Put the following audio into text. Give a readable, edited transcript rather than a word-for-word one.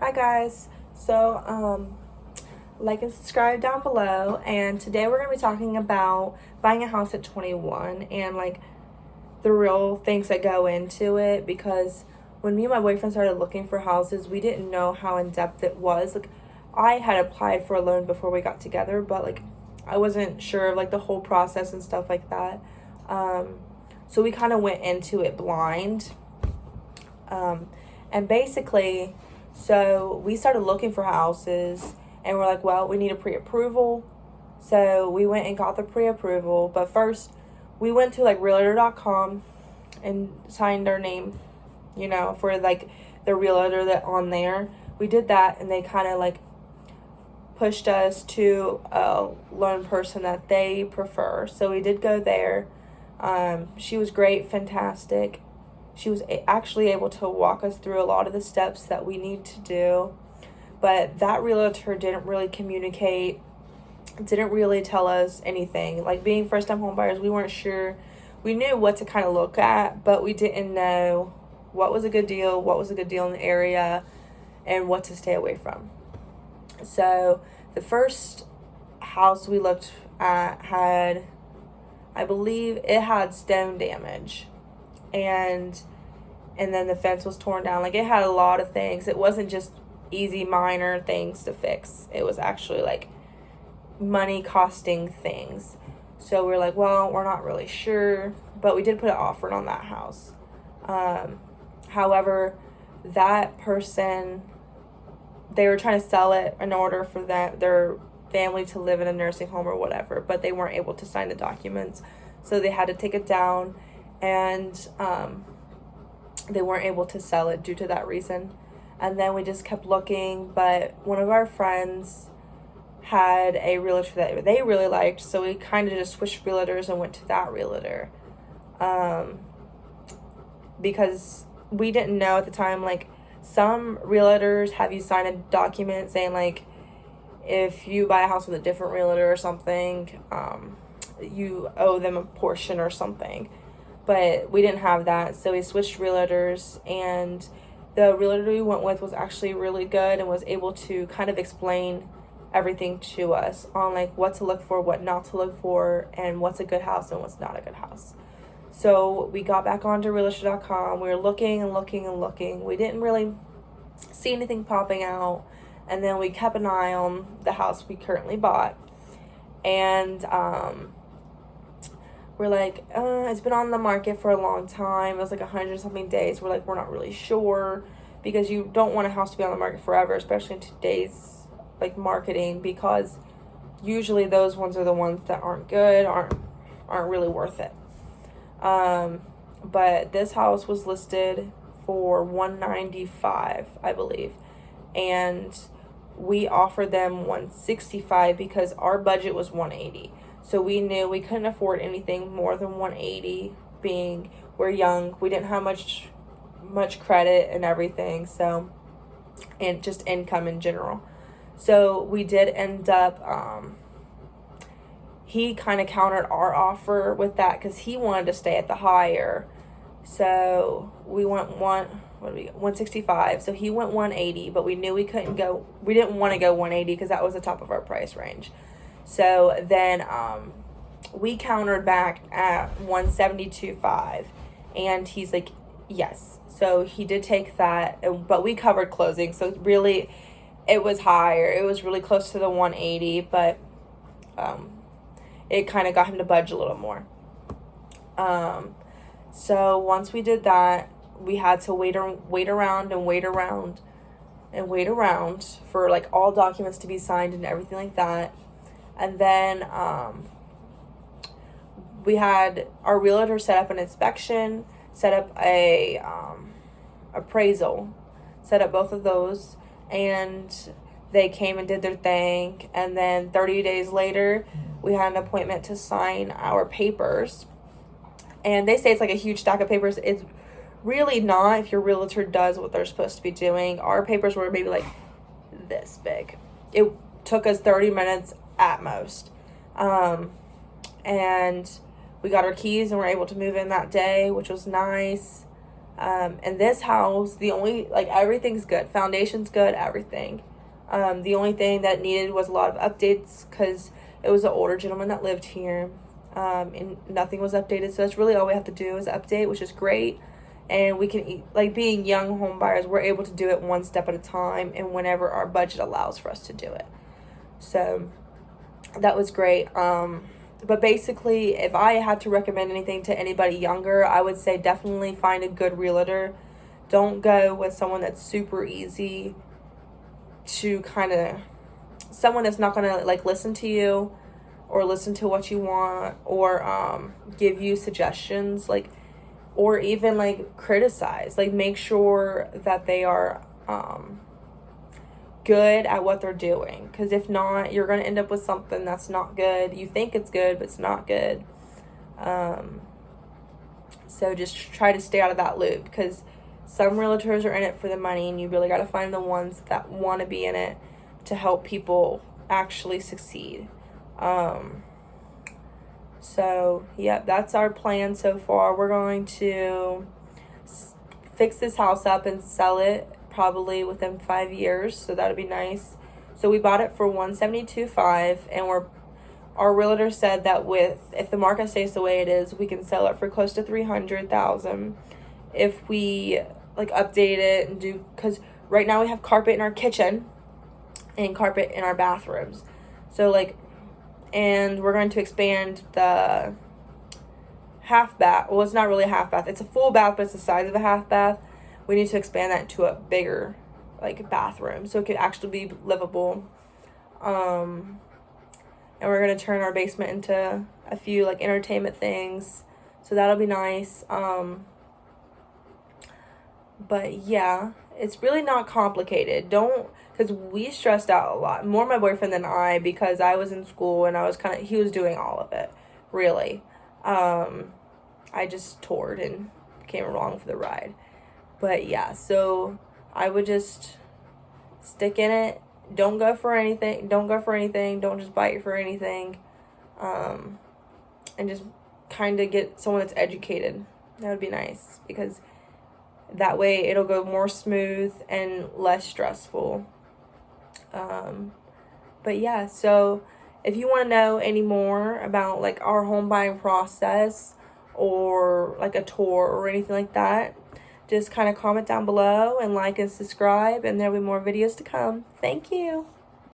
Hi guys. Like and subscribe down below. And today we're gonna be talking about buying a house at 21 and like the real things that go into it. Because when me and my boyfriend started looking for houses, we didn't know how in depth it was. Like, I had applied for a loan before we got together, but like I wasn't sure of like the whole process and stuff like that. So we kind of went into it blind. And basically, so we started looking for houses and we're like, well, we need a pre-approval. So we went and got the pre-approval. But first, we went to like realtor.com and signed our name, for like the realtor that on there. We did that and they kind of like pushed us to a loan person that they prefer. So we did go there. She was great, fantastic. She was actually able to walk us through a lot of the steps that we need to do. But that realtor didn't really communicate, didn't really tell us anything. Like, being first-time home buyers, we weren't sure. We knew what to kind of look at, but we didn't know what was a good deal in the area, and what to stay away from. So the first house we looked at had, I believe it had stone damage. And then the fence was torn down. Like, it had a lot of things. It wasn't just easy minor things to fix. It was actually like money costing things. So we're like, well, we're not really sure, but we did put an offer on that house. However, that person, they were trying to sell it in order for their family to live in a nursing home or whatever, but they weren't able to sign the documents, so they had to take it down. And they weren't able to sell it due to that reason. And then we just kept looking, but one of our friends had a realtor that they really liked, so we kind of just switched realtors and went to that realtor. Because we didn't know at the time, like, some realtors have you sign a document saying, like, if you buy a house with a different realtor or something, you owe them a portion or something. But we didn't have that, so we switched realtors, and the realtor we went with was actually really good and was able to kind of explain everything to us on like what to look for, what not to look for, and what's a good house and what's not a good house. So we got back onto realtor.com. We were looking and looking and looking. We didn't really see anything popping out, and then we kept an eye on the house we currently bought, and we're like, it's been on the market for a long time. It was like 100 something days. We're like, we're not really sure, because you don't want a house to be on the market forever, especially in today's like marketing, because usually those ones are the ones that aren't good, aren't really worth it. But this house was listed for $195, I believe, and we offered them $165 because our budget was $180. So we knew we couldn't afford anything more than $180, being we're young, we didn't have much credit and everything, so, and just income in general. So we did end up, he kind of countered our offer with that because he wanted to stay at the higher. So we went 165. So he went 180, but we knew we didn't want to go 180 because that was the top of our price range. So then we countered back at 172.5, and he's like, yes. So he did take that, but we covered closing. So really, it was higher. It was really close to the 180, but it kind of got him to budge a little more. So once we did that, we had to wait around for like all documents to be signed and everything like that. And then we had our realtor set up an inspection, set up a appraisal, set up both of those, and they came and did their thing. And then 30 days later, we had an appointment to sign our papers. And they say it's like a huge stack of papers. It's really not if your realtor does what they're supposed to be doing. Our papers were maybe like this big. It took us 30 minutes at most. And we got our keys and were able to move in that day, which was nice. And this house, the only, like, everything's good. Foundation's good, everything. The only thing that needed was a lot of updates because it was an older gentleman that lived here. And nothing was updated. So that's really all we have to do is update, which is great. And we can, like, being young home buyers, we're able to do it one step at a time and whenever our budget allows for us to do it. So that was great. But basically, if I had to recommend anything to anybody younger, I would say definitely find a good realtor. Don't go with someone that's super easy to kind of, someone that's not going to, like, listen to you or listen to what you want or give you suggestions, like, or even, like, criticize. Like, make sure that they are good at what they're doing, because if not, you're going to end up with something that's not good. You think it's good, but it's not good. So just try to stay out of that loop, because some realtors are in it for the money, and you really got to find the ones that want to be in it to help people actually succeed. So yeah, that's our plan so far. We're going to fix this house up and sell it probably within 5 years, so that'd be nice. So we bought it for $172,500, and our realtor said that if the market stays the way it is, we can sell it for close to $300,000 if we, like, update it and do, because right now we have carpet in our kitchen and carpet in our bathrooms. So, like, and we're going to expand the half bath. Well, it's not really a half bath. It's a full bath, but it's the size of a half bath. We need to expand that into a bigger, like, bathroom so it could actually be livable. And we're going to turn our basement into a few, like, entertainment things. So that'll be nice. But yeah, it's really not complicated. Because we stressed out a lot. More my boyfriend than I, because I was in school and he was doing all of it, really. I just toured and came along for the ride. But yeah, so I would just stick in it. Don't go for anything. Don't just bite for anything. And just kind of get someone that's educated. That would be nice, because that way it'll go more smooth and less stressful. But yeah, so if you want to know any more about, like, our home buying process or, like, a tour or anything like that, just kind of comment down below and like and subscribe, and there'll be more videos to come. Thank you.